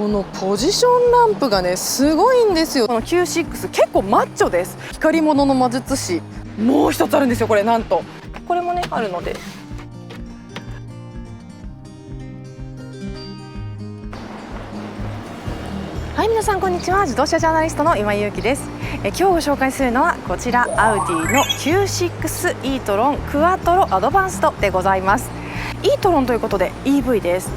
このポジションランプがねすごいんですよ。この Q6 結構マッチョです。光り物の魔術師、もう一つあるんですよ。これなんとこれもねあるので、はい、皆さんこんにちは。自動車ジャーナリストの今井優希です。今日ご紹介するのはこちら、アウディの Q6 e-tron クアトロアドバンストでございます。e-tron ということで EV です。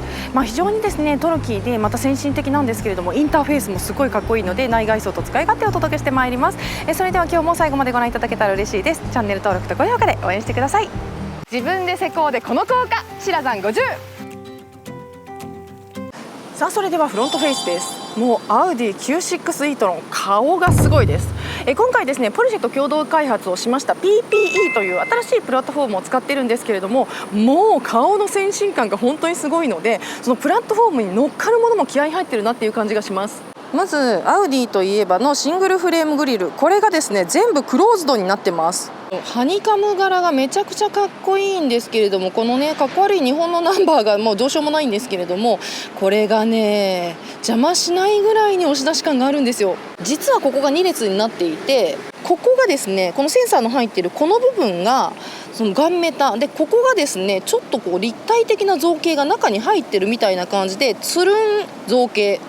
非常にですねトロキーでまた先進的なんですけれども、インターフェースもすごいかっこいいので内外装と使い勝手をお届けしてまいります。それでは今日も最後までご覧いただけたら嬉しいです。チャンネル登録と高評価で応援してください。自分で施工でこの効果、シラザン50。さあ、それではフロントフェイスです。もうアウディ Q6 e-tron、顔がすごいです。今回ですねポルシェと共同開発をしました PPE という新しいプラットフォームを使ってるんですけれども、もう顔の先進感が本当にすごいので、そのプラットフォームに乗っかるものも気合い入ってるなっていう感じがします。まずアウディといえばのシングルフレームグリル、これがですね全部クローズドになってます。ハニカム柄がめちゃくちゃかっこいいんですけれども、このねかっこ悪い日本のナンバーがもうどうしようもないんですけれども、これがね邪魔しないぐらいに押し出し感があるんですよ。実はここが2列になっていて、ここがですねこのセンサーの入っているこの部分がそのガンメタで、ここがですねちょっとこう立体的な造形が中に入ってるみたいな感じで、つるん造形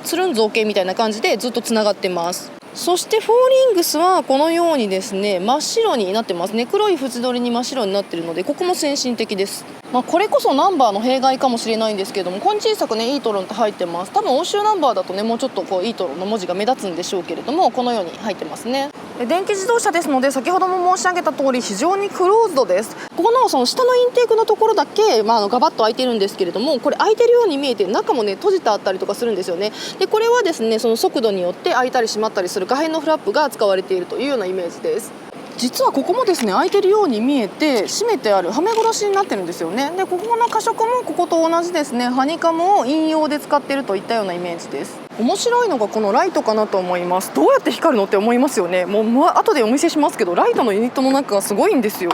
みたいな感じでずっとつながってます。そしてフォーリングスはこのようにですね真っ白になってますね。黒い縁取りに真っ白になってるので、ここも先進的です。これこそナンバーの弊害かもしれないんですけれども、こん小さくねe-tronって入ってます。多分欧州ナンバーだとねもうちょっとこうe-tronの文字が目立つんでしょうけれども、このように入ってますね。電気自動車ですので、先ほども申し上げた通り非常にクローズドです。ここのその下のインテークのところだけ、ガバッと開いてるんですけれども、これ開いてるように見えて中もね閉じてあったりとかするんですよね。でこれはですねその速度によって開いたり閉まったりする可変のフラップが使われているというようなイメージです。実はここもですね開いてるように見えて閉めてあるはめ殺しになってるんですよね。でここの過色もここと同じですね、ハニカムを引用で使っているといったようなイメージです。面白いのがこのライトかなと思います。どうやって光るのって思いますよね。もう後でお見せしますけど、ライトのユニットの中がすごいんですよ。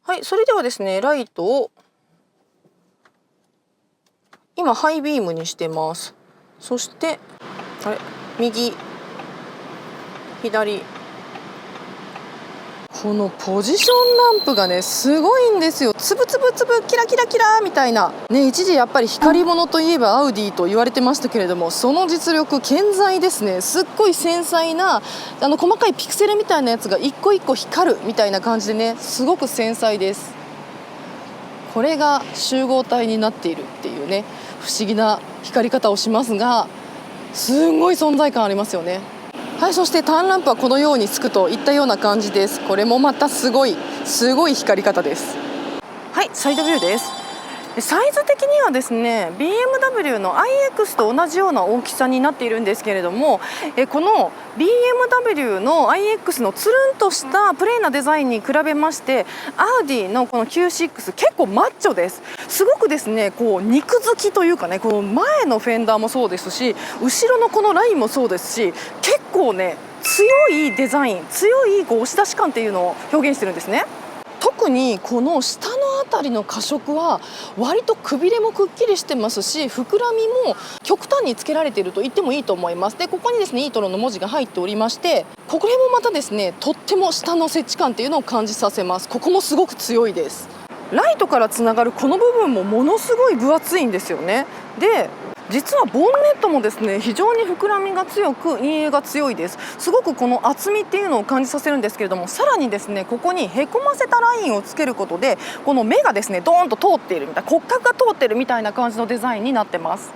はい、それではですねライトを今ハイビームにしてます。そして右左、このポジションランプがねすごいんですよ。つぶつぶつぶキラキラキラみたいなね、一時やっぱり光り物といえばアウディと言われてましたけれども、その実力健在ですね。すっごい繊細な細かいピクセルみたいなやつが一個一個光るみたいな感じでね、すごく繊細です。これが集合体になっているっていうね不思議な光り方をしますが、すごい存在感ありますよね。はい、そしてターンランプはこのようにつくといったような感じです。これもまたすごい光り方です。はい、サイドビューです。サイズ的にはですね BMW の iX と同じような大きさになっているんですけれども、この BMW の iX のつるんとしたプレーンなデザインに比べまして、アウディのこの Q6 結構マッチョです。すごくですねこう肉付きというかね、この前のフェンダーもそうですし、後ろのこのラインもそうですし、結構ね強いデザイン、強いこう押し出し感っていうのを表現してるんですね。特にこの下のあたりの褐色は割とくびれもくっきりしてますし、膨らみも極端につけられていると言ってもいいと思います。でここにですねe-tronの文字が入っておりまして、これもまたですねとっても下の接地感っていうのを感じさせます。ここもすごく強いです。ライトからつながるこの部分もものすごい分厚いんですよね。で実はボンネットもですね非常に膨らみが強く陰影が強いです。すごくこの厚みっていうのを感じさせるんですけれども、さらにですねここにへこませたラインをつけることで、この目がですねドーンと通っているみたいな、骨格が通っているみたいな感じのデザインになってます。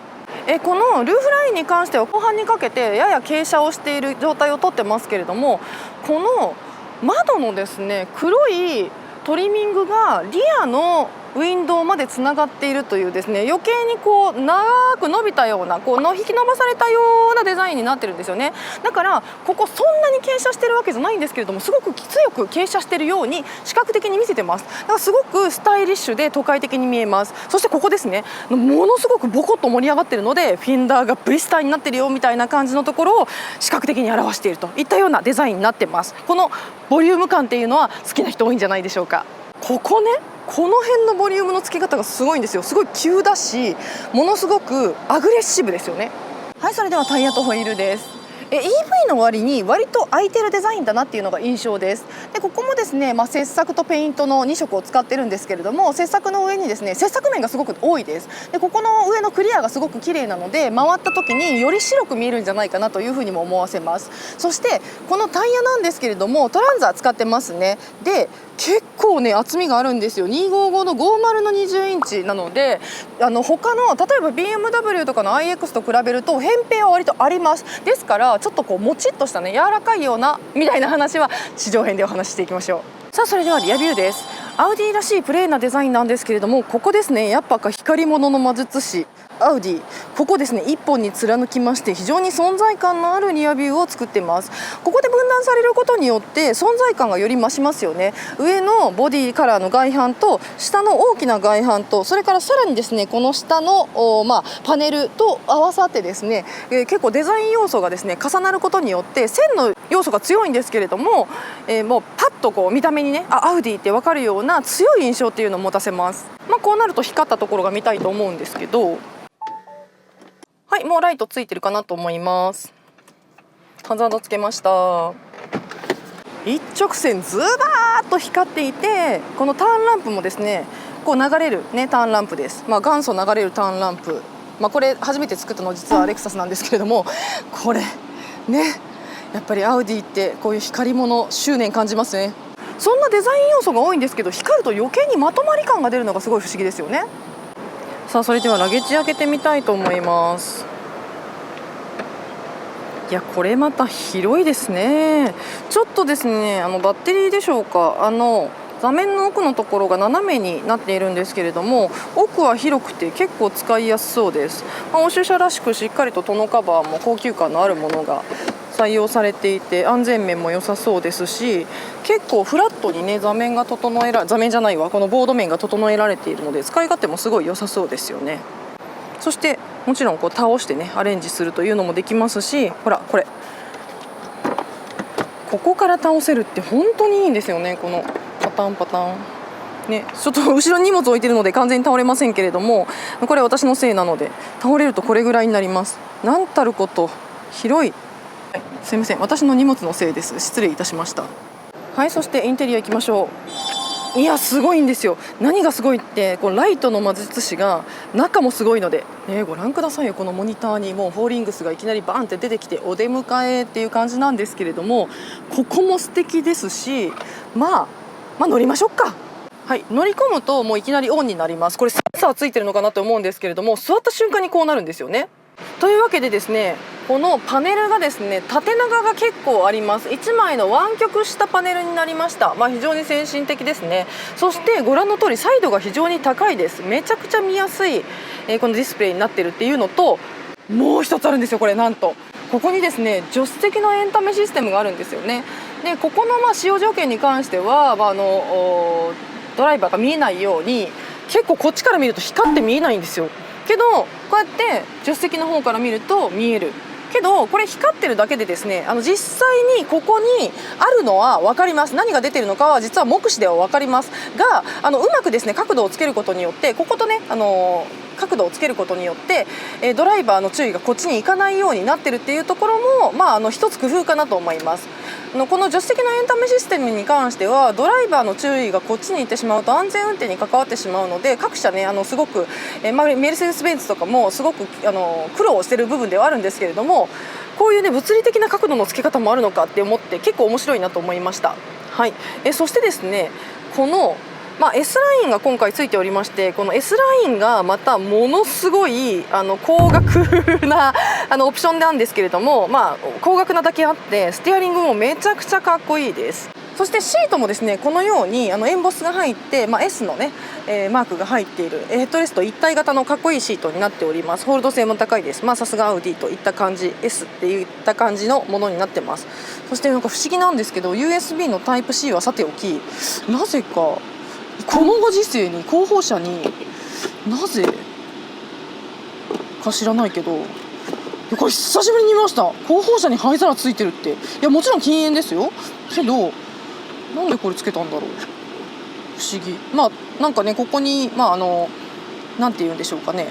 このルーフラインに関しては後半にかけてやや傾斜をしている状態をとってますけれども、この窓のですね黒いトリミングがリアのウィンドウまでつながっているというですね、余計にこう長く伸びたような引き伸ばされたようなデザインになってるんですよね。だからここそんなに傾斜してるわけじゃないんですけれども、すごく強く傾斜してるように視覚的に見せてます。だからすごくスタイリッシュで都会的に見えます。そしてここですね、ものすごくボコッと盛り上がってるので、フェンダーが V スターになってるよみたいな感じのところを視覚的に表しているといったようなデザインになってます。このボリューム感っていうのは好きな人多いんじゃないでしょうか。ここね、この辺のボリュームのつけ方がすごいんですよ。すごい急だし、ものすごくアグレッシブですよね。はい、それではタイヤとホイールです。EV の割に割と空いてるデザインだなっていうのが印象です。でここもですね、切削とペイントの2色を使ってるんですけれども、切削の上にですね、切削面がすごく多いです。でここの上のクリアがすごく綺麗なので、回った時により白く見えるんじゃないかなというふうにも思わせます。そしてこのタイヤなんですけれども、トランザ使ってますね。で結構ね厚みがあるんですよ。255の50の20インチなので、他の例えば BMW とかの iX と比べると扁平は割とあります。ですからちょっとこうもちっとしたね、柔らかいようなみたいな話は地上編でお話ししていきましょう。さあそれではリアビューです。アウディらしいプレーなデザインなんですけれども、ここですね、やっぱ光り物の魔術師アウディ、ここですね一本に貫きまして、非常に存在感のあるリアビューを作ってます。ここで分断されることによって存在感がより増しますよね。上のボディカラーの外板と下の大きな外板と、それからさらにですねこの下のパネルと合わさってですね、結構デザイン要素がですね重なることによって線の要素が強いんですけれども、もうパッとこう見た目にね、アウディって分かるような強い印象っていうのを持たせます。こうなると光ったところが見たいと思うんですけど、はい、もうライトついてるかなと思います。ハザードつけました。一直線ズバーッと光っていて、このターンランプもですねこう流れるねターンランプです。元祖流れるターンランプ、これ初めて作ったの実はレクサスなんですけれども、これねやっぱりアウディってこういう光り物執念感じますね。そんなデザイン要素が多いんですけど、光ると余計にまとまり感が出るのがすごい不思議ですよね。さあそれではラゲッジ開けてみたいと思います。いやこれまた広いですね。ちょっとですねバッテリーでしょうか、座面の奥のところが斜めになっているんですけれども、奥は広くて結構使いやすそうです。欧州車らしくしっかりとトノカバーも高級感のあるものが採用されていて、安全面も良さそうですし、結構フラットにね座面じゃないわ、このボード面が整えられているので使い勝手もすごい良さそうですよね。そしてもちろんこう倒してねアレンジするというのもできますし、ほらここから倒せるって本当にいいんですよね。このパタンね、ちょっと後ろに荷物置いてるので完全に倒れませんけれども、これは私のせいなので倒れるとこれぐらいになります。なんたること広い、すいません、私の荷物のせいです。失礼いたしました。はい、そしてインテリア行きましょう。いやすごいんですよ。何がすごいって、このライトの魔術師が中もすごいので、ご覧くださいよ。このモニターにもうフォーリングスがいきなりバーンって出てきてお出迎えっていう感じなんですけれども、ここも素敵ですし、乗りましょうか。はい、乗り込むともういきなりオンになります。これセンサーついてるのかなと思うんですけれども、座った瞬間にこうなるんですよね。というわけでですね、このパネルがですね縦長が結構あります。1枚の湾曲したパネルになりました。非常に先進的ですね。そしてご覧の通りサイドが非常に高いです。めちゃくちゃ見やすい、このディスプレイになってるっていうのと、もう一つあるんですよ。これなんとここにですね助手席のエンタメシステムがあるんですよね。でここの使用条件に関しては、ドライバーが見えないように結構こっちから見ると光って見えないんですよ。けどこうやって助手席の方から見ると見える。けどこれ光ってるだけでですね、実際にここにあるのは分かります。何が出てるのかは実は目視では分かりますが、うまくですね角度をつけることによって、こことね角度をつけることによって、ドライバーの注意がこっちに行かないようになってるっていうところも、一つ工夫かなと思います。この助手席のエンタメシステムに関してはドライバーの注意がこっちに行ってしまうと安全運転に関わってしまうので、各社ねすごく、メルセデス・ベンツとかもすごく苦労してる部分ではあるんですけれども、こういうね物理的な角度のつけ方もあるのかって思って結構面白いなと思いました。はい、そしてですねこのS ラインが今回ついておりまして、この S ラインがまたものすごい高額なオプションなんですけれども、高額なだけあってステアリングもめちゃくちゃかっこいいです。そしてシートもですねこのようにエンボスが入って、S のね、マークが入っているヘッドレスト一体型のかっこいいシートになっております。ホールド性も高いです。さすがアウディといった感じ、 S っていった感じのものになってます。そしてなんか不思議なんですけど USB のタイプ C はさておき、なぜかこのご時世に後方車になぜか知らないけど、これ久しぶりに見ました。後方車に灰皿ついてるって。いやもちろん禁煙ですよけど、なんでこれつけたんだろう。不思議。まあなんかね、ここになんて言うんでしょうかね、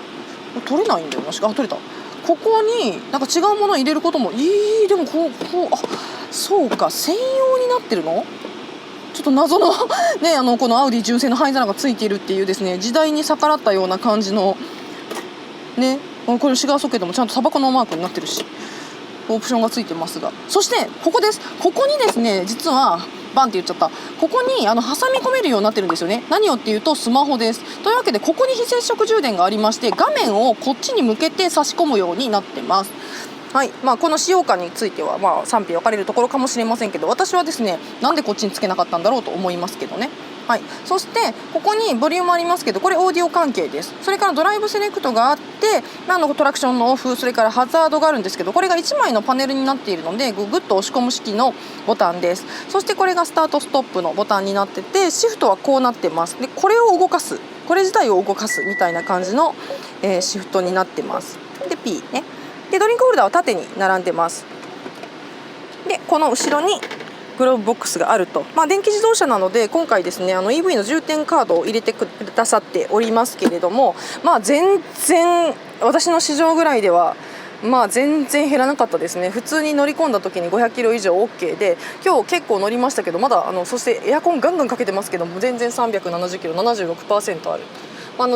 取れないんだよな。取れた。ここになんか違うものを入れることもでもそうか、専用になってるの。ちょっと謎のね、このアウディ純正の灰皿がついているっていうですね、時代に逆らったような感じのね、これシガーソケットもちゃんとタバコのマークになってるし、オプションがついてますが、そしてここです。ここにですね、実はバンって言っちゃった、ここに挟み込めるようになってるんですよね。何をっていうとスマホです。というわけでここに非接触充電がありまして、画面をこっちに向けて差し込むようになってます。はい、この使用感については賛否分かれるところかもしれませんけど、私はですね、なんでこっちにつけなかったんだろうと思いますけどね。はい、そしてここにボリュームありますけど、これオーディオ関係です。それからドライブセレクトがあって、トラクションのオフ、それからハザードがあるんですけど、これが1枚のパネルになっているのでグッと押し込む式のボタンです。そしてこれがスタートストップのボタンになってて、シフトはこうなってます。でこれを動かす、これ自体を動かすみたいな感じの、シフトになってます。で P ね。でドリンクホルダーは縦に並んでます。でこの後ろにグローブボックスがあると、電気自動車なので今回ですね、EV の充填カードを入れてくださっておりますけれども、全然私の市場ぐらいでは全然減らなかったですね。普通に乗り込んだ時に500キロ以上 OK で、今日結構乗りましたけど、まだそしてエアコンガンガンかけてますけども、全然370キロ 76% ある。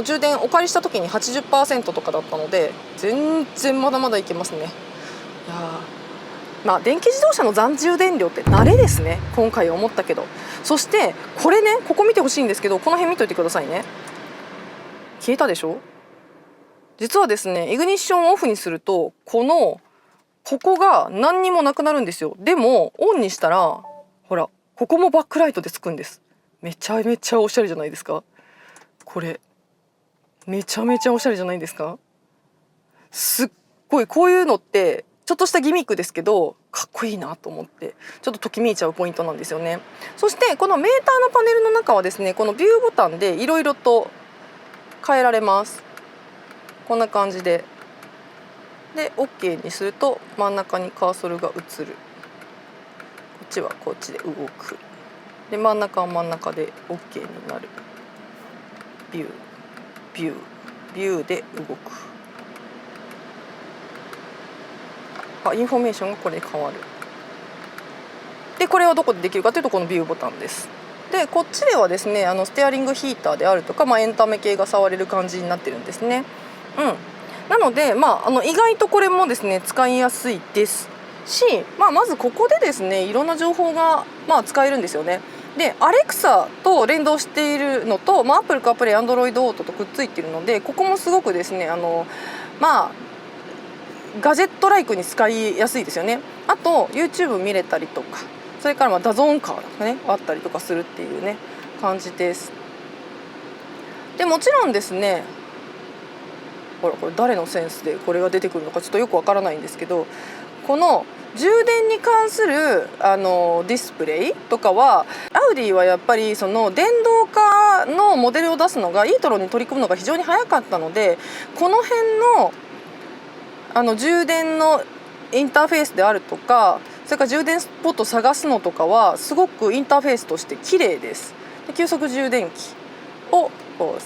充電お借りした時に 80% とかだったので、全然まだまだいけますね。いや電気自動車の残充電量って慣れですね、今回思ったけど。そしてこれね、ここ見てほしいんですけど、この辺見といてくださいね。消えたでしょ。実はですね、イグニッションオフにするとここが何にもなくなるんですよ。でもオンにしたらほら、ここもバックライトでつくんです。めちゃめちゃおしゃれじゃないですか。これめちゃめちゃおしゃれじゃないですか。すっごいこういうのってちょっとしたギミックですけど、かっこいいなと思ってちょっとときめいちゃうポイントなんですよね。そしてこのメーターのパネルの中はですね、このビューボタンでいろいろと変えられます。こんな感じで OK にすると真ん中にカーソルが映る。こっちはこっちで動く。で真ん中は真ん中で OK になる。ビューで動く。インフォメーションがこれで変わる。でこれはどこでできるかというと、このビューボタンです。でこっちではですね、ステアリングヒーターであるとか、エンタメ系が触れる感じになってるんですね。なので、意外とこれもですね使いやすいですし、まずここでですねいろんな情報が使えるんですよね。でアレクサと連動しているのと、Apple CarPlay、Android Auto とくっついているので、ここもすごくですねガジェットライクに使いやすいですよね。あと YouTube 見れたりとか、それからダゾーンカーとかねあったりとかするっていうね感じです。でもちろんですね、ほらこれ誰のセンスでこれが出てくるのかちょっとよくわからないんですけど、この充電に関するディスプレイとかはアウディはやっぱりその電動化のモデルを出すのがe-tronに取り組むのが非常に早かったので、この辺の充電のインターフェースであるとか、それから充電スポットを探すのとかはすごくインターフェースとして綺麗です。で急速充電器を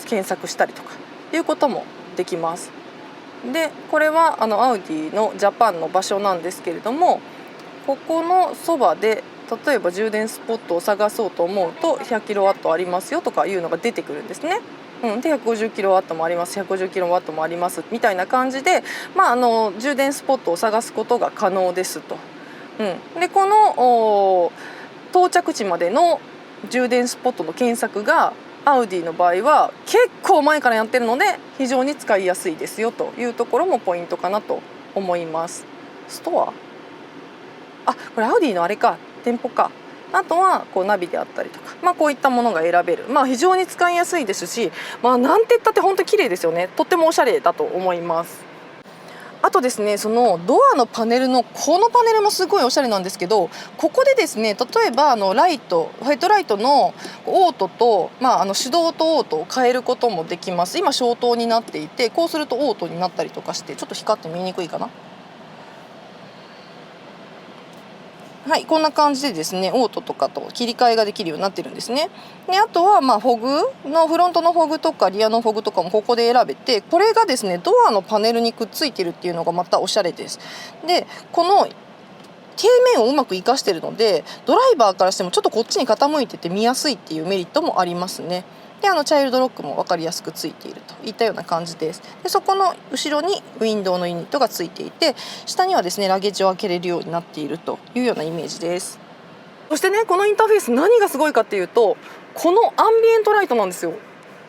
検索したりとかいうこともできます。でこれはアウディのジャパンの場所なんですけれども、ここのそばで例えば充電スポットを探そうと思うと 100kW ありますよとかいうのが出てくるんですね。で 150kW もあります、150kW もありますみたいな感じで、充電スポットを探すことが可能ですと。でこの到着地までの充電スポットの検索がアウディの場合は結構前からやってるので非常に使いやすいですよというところもポイントかなと思います。ストア、これアウディのあれか、店舗か。あとはナビであったりとか、こういったものが選べる、非常に使いやすいですし、なんて言ったって本当に綺麗ですよね。とってもおしゃれだと思います。あとですね、そのドアのパネルのこのパネルもすごいおしゃれなんですけど、ここでですね、例えばライト、ヘッドライトのオートと、手動とオートを変えることもできます。今消灯になっていて、こうするとオートになったりとかして、ちょっと光って見にくいかな。はい、こんな感じでですね、オートとかと切り替えができるようになってるんですね。で、あとはフォグのフロントのフォグとかリアのフォグとかもここで選べて、これがですねドアのパネルにくっついてるっていうのがまたおしゃれです。で、この底面をうまく活かしてるので、ドライバーからしてもちょっとこっちに傾いてて見やすいっていうメリットもありますね。で、チャイルドロックも分かりやすくついているといったような感じです。で、そこの後ろにウィンドウのユニットがついていて、下にはですねラゲージを開けれるようになっているというようなイメージです。そしてね、このインターフェース何がすごいかっていうと、このアンビエントライトなんですよ。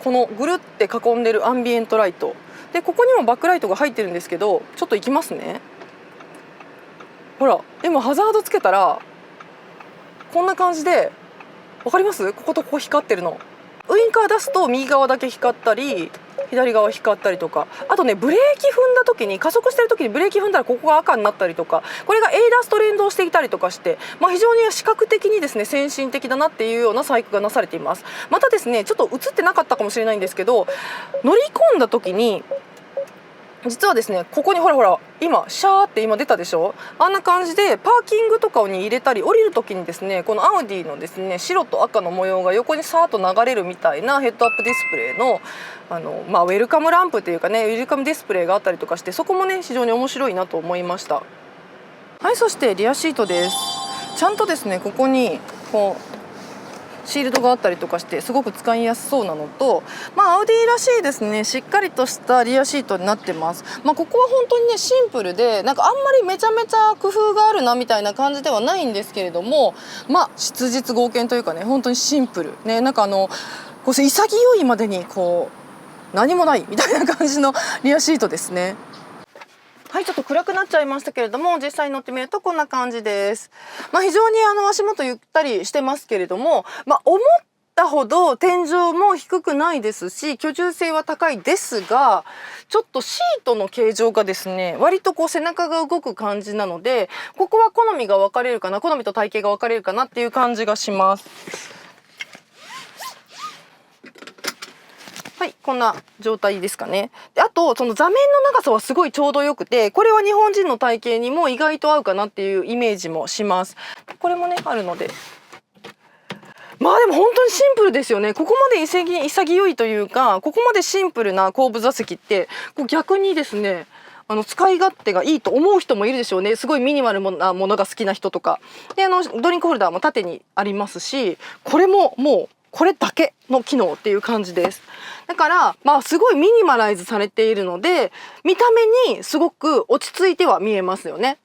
このぐるって囲んでるアンビエントライトで、ここにもバックライトが入ってるんですけど、ちょっと行きますね。ほら、今ハザードつけたらこんな感じで、分かります？こことここ光ってるの。ウインカー出すと右側だけ光ったり左側光ったりとか、あとねブレーキ踏んだ時に、加速してる時にブレーキ踏んだらここが赤になったりとか、これが ADAS と連動していたりとかして、非常に視覚的にですね先進的だなっていうような細工がなされています。またですね、ちょっと映ってなかったかもしれないんですけど、乗り込んだ時に実はですね、ここにほらほら今シャーって今出たでしょ。あんな感じでパーキングとかに入れたり降りる時にですね、このアウディのですね白と赤の模様が横にさーっと流れるみたいなヘッドアップディスプレイのウェルカムランプというかね、ウェルカムディスプレイがあったりとかして、そこもね非常に面白いなと思いました。はい、そしてリアシートです。ちゃんとですねここにこうシールドがあったりとかしてすごく使いやすそうなのと、アウディらしいですね、しっかりとしたリアシートになってます。ここは本当にねシンプルで、なんかあんまりめちゃめちゃ工夫があるなみたいな感じではないんですけれども、質実剛健というかね、本当にシンプルね、なんかこう潔いまでにこう何もないみたいな感じのリアシートですね。はい、ちょっと暗くなっちゃいましたけれども、実際に乗ってみるとこんな感じです。非常に足元ゆったりしてますけれども、思ったほど天井も低くないですし、居住性は高いですが、ちょっとシートの形状がですね割とこう背中が動く感じなので、ここは好みが分かれるかな、好みと体型が分かれるかなっていう感じがします。はい、こんな状態ですかね。で、あとその座面の長さはすごいちょうどよくて、これは日本人の体型にも意外と合うかなっていうイメージもします。これもねあるので、でも本当にシンプルですよね。ここまで潔いというか、ここまでシンプルな後部座席って逆にですね使い勝手がいいと思う人もいるでしょうね。すごいミニマルなものが好きな人とかで、ドリンクホルダーも縦にありますし、これももうこれだけの機能っていう感じです。だからすごいミニマライズされているので、見た目にすごく落ち着いては見えますよね。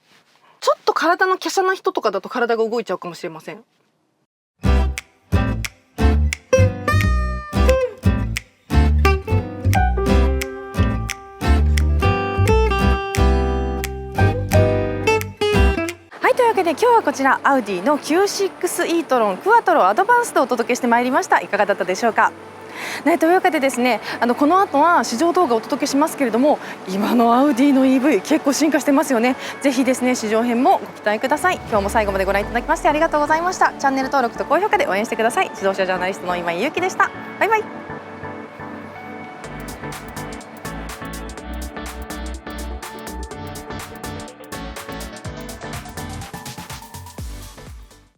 ちょっと体の華奢な人とかだと体が動いちゃうかもしれません。というわけで今日はこちらアウディの Q6 e トロンクワトロアドバンスでお届けしてまいりました。いかがだったでしょうか。というわけでですね、この後は試乗動画をお届けしますけれども、今のアウディの EV 結構進化してますよね。ぜひですね試乗編もご期待ください。今日も最後までご覧いただきましてありがとうございました。チャンネル登録と高評価で応援してください。自動車ジャーナリストの今井ゆうきでした。バイバイ。